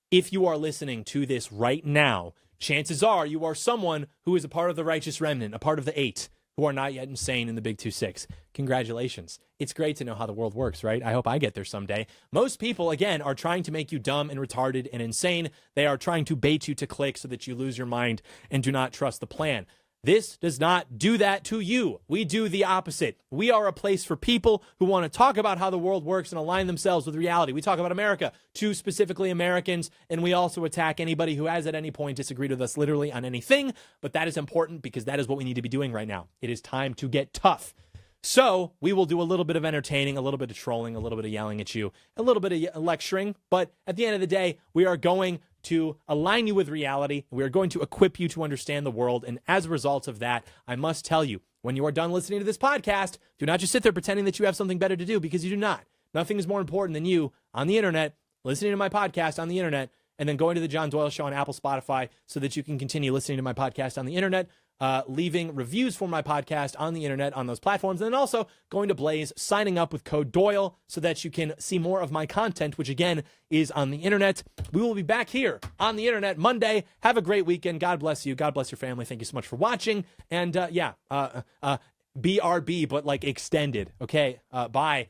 if you are listening to this right now, chances are you are someone who is a part of the righteous remnant, a part of the 8 who are not yet insane in the big 2-6. Congratulations. It's great to know how the world works, right? I hope I get there someday. Most people, again, are trying to make you dumb and retarded and insane. They are trying to bait you to click so that you lose your mind and do not trust the plan. This does not do that to you. We do the opposite. We are a place for people who want to talk about how the world works and align themselves with reality. We talk about America to specifically Americans, and we also attack anybody who has at any point disagreed with us literally on anything. But that is important because that is what we need to be doing right now. It is time to get tough. So we will do a little bit of entertaining, a little bit of trolling, a little bit of yelling at you, a little bit of lecturing. But at the end of the day, we are going to align you with reality. We are going to equip you to understand the world. And as a result of that, I must tell you, when you are done listening to this podcast, do not just sit there pretending that you have something better to do, because you do not. Nothing is more important than you on the internet, listening to my podcast on the internet, and then going to the John Doyle Show on Apple, Spotify, so that you can continue listening to my podcast on the internet, leaving reviews for my podcast on the internet on those platforms, and then also going to Blaze, signing up with code Doyle so that you can see more of my content, which again is on the internet. We will be back here on the internet Monday. Have a great weekend. God bless you. God bless your family. Thank you so much for watching. And BRB, but like extended. Okay. Bye.